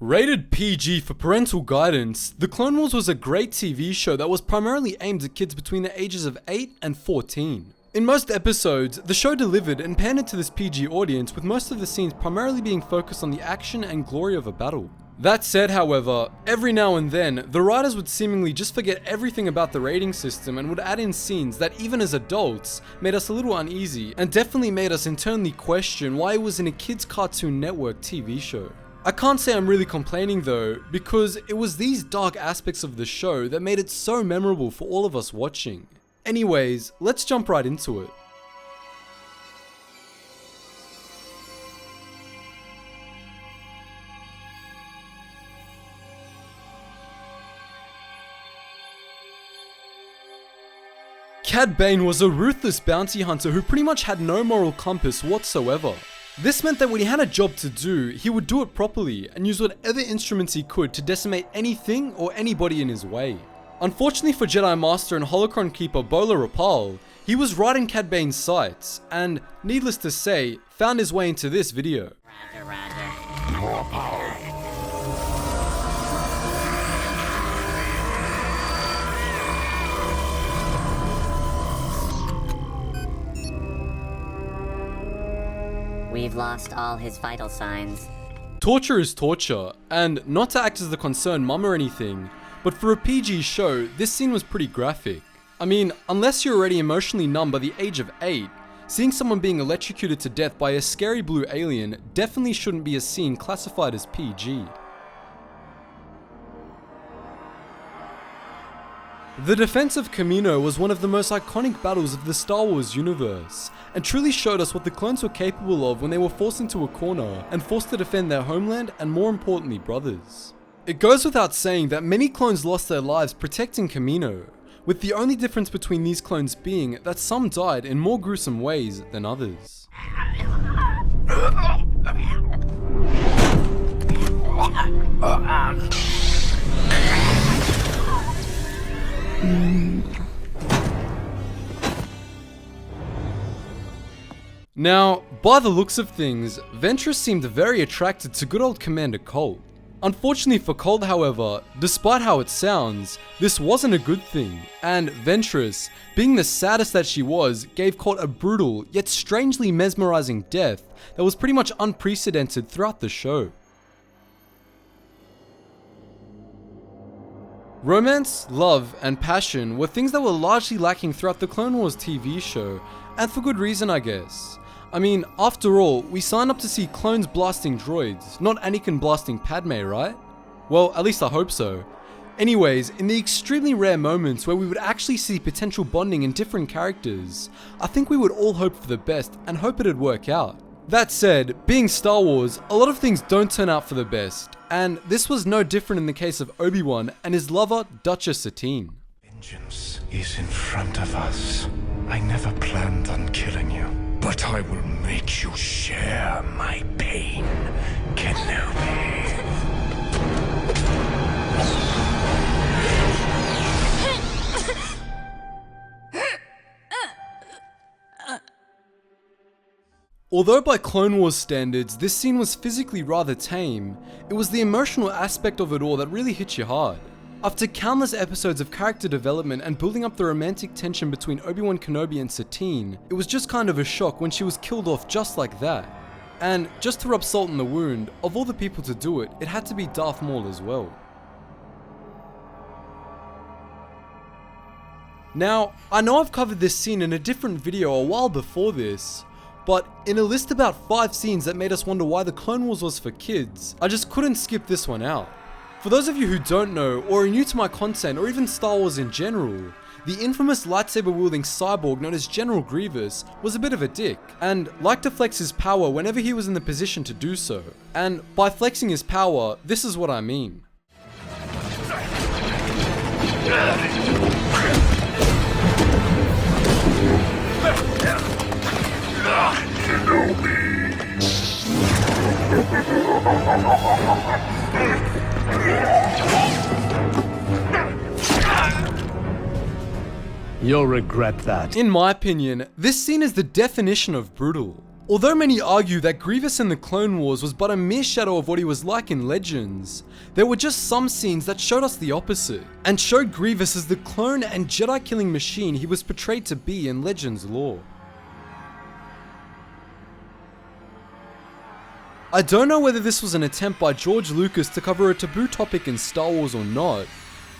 Rated PG for parental guidance, The Clone Wars was a great TV show that was primarily aimed at kids between the ages of 8 and 14. In most episodes, the show delivered and pandered to this PG audience, with most of the scenes primarily being focused on the action and glory of a battle. That said, however, every now and then, the writers would seemingly just forget everything about the rating system and would add in scenes that, even as adults, made us a little uneasy and definitely made us internally question why it was in a kids' Cartoon Network TV show. I can't say I'm really complaining though, because it was these dark aspects of the show that made it so memorable for all of us watching. Anyways, let's jump right into it. Cad Bane was a ruthless bounty hunter who pretty much had no moral compass whatsoever. This meant that when he had a job to do, he would do it properly and use whatever instruments he could to decimate anything or anybody in his way. Unfortunately for Jedi Master and Holocron Keeper Bola Rapal, he was right in Cad Bane's sights and, needless to say, found his way into this video. More power. We've lost all his vital signs. Torture is torture, and not to act as the concerned mum or anything, but for a PG show, this scene was pretty graphic. I mean, unless you're already emotionally numb by the age of 8, seeing someone being electrocuted to death by a scary blue alien definitely shouldn't be a scene classified as PG. The defense of Kamino was one of the most iconic battles of the Star Wars universe, and truly showed us what the clones were capable of when they were forced into a corner and forced to defend their homeland and, more importantly, brothers. It goes without saying that many clones lost their lives protecting Kamino, with the only difference between these clones being that some died in more gruesome ways than others. Now, by the looks of things, Ventress seemed very attracted to good old Commander Colt. Unfortunately for Colt, however, despite how it sounds, this wasn't a good thing, and Ventress, being the saddest that she was, gave Colt a brutal yet strangely mesmerizing death that was pretty much unprecedented throughout the show. Romance, love, and passion were things that were largely lacking throughout the Clone Wars TV show, and for good reason, I guess. I mean, after all, we signed up to see clones blasting droids, not Anakin blasting Padme, right? Well, at least I hope so. Anyways, in the extremely rare moments where we would actually see potential bonding in different characters, I think we would all hope for the best and hope it'd work out. That said, being Star Wars, a lot of things don't turn out for the best, and this was no different in the case of Obi-Wan and his lover, Duchess Satine. Vengeance is in front of us. I never planned on killing you, but I will make you share my pain, Kenobi. Although by Clone Wars standards, this scene was physically rather tame, it was the emotional aspect of it all that really hit you hard. After countless episodes of character development and building up the romantic tension between Obi-Wan Kenobi and Satine, it was just kind of a shock when she was killed off just like that. And just to rub salt in the wound, of all the people to do it, it had to be Darth Maul as well. Now, I know I've covered this scene in a different video a while before this, but in a list about 5 scenes that made us wonder why the Clone Wars was for kids, I just couldn't skip this one out. For those of you who don't know, or are new to my content, or even Star Wars in general, the infamous lightsaber-wielding cyborg known as General Grievous was a bit of a dick, and liked to flex his power whenever he was in the position to do so. And by flexing his power, this is what I mean. You'll regret that. In my opinion, this scene is the definition of brutal. Although many argue that Grievous in the Clone Wars was but a mere shadow of what he was like in Legends, there were just some scenes that showed us the opposite, and showed Grievous as the clone and Jedi killing machine he was portrayed to be in Legends lore. I don't know whether this was an attempt by George Lucas to cover a taboo topic in Star Wars or not,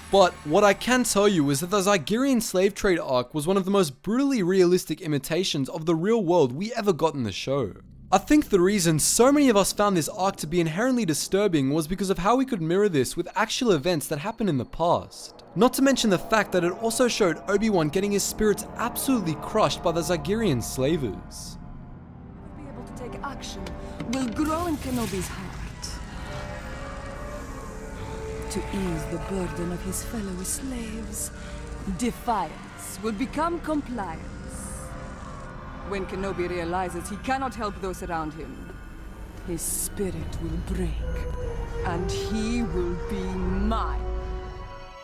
but what I can tell you is that the Zygerian slave trade arc was one of the most brutally realistic imitations of the real world we ever got in the show. I think the reason so many of us found this arc to be inherently disturbing was because of how we could mirror this with actual events that happened in the past. Not to mention the fact that it also showed Obi-Wan getting his spirits absolutely crushed by the Zygerian slavers. Be able to take action will grow in Kenobi's heart. To ease the burden of his fellow slaves, defiance will become compliance. When Kenobi realizes he cannot help those around him, his spirit will break, and he will be mine.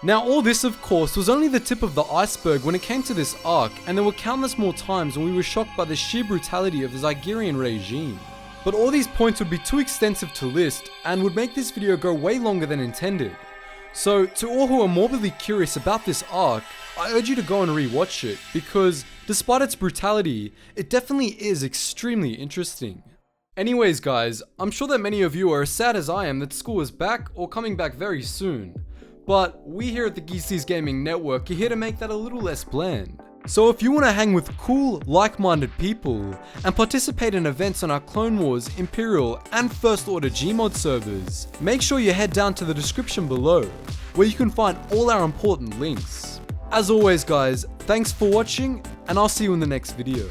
Now all this of course was only the tip of the iceberg when it came to this arc, and there were countless more times when we were shocked by the sheer brutality of the Zygerian regime. But all these points would be too extensive to list and would make this video go way longer than intended. So to all who are morbidly curious about this arc, I urge you to go and rewatch it, because despite its brutality, it definitely is extremely interesting. Anyways guys, I'm sure that many of you are as sad as I am that school is back or coming back very soon. But we here at the Geetsly's Gaming Network are here to make that a little less bland. So if you want to hang with cool, like-minded people, and participate in events on our Clone Wars, Imperial, and First Order Gmod servers, make sure you head down to the description below, where you can find all our important links. As always guys, thanks for watching, and I'll see you in the next video.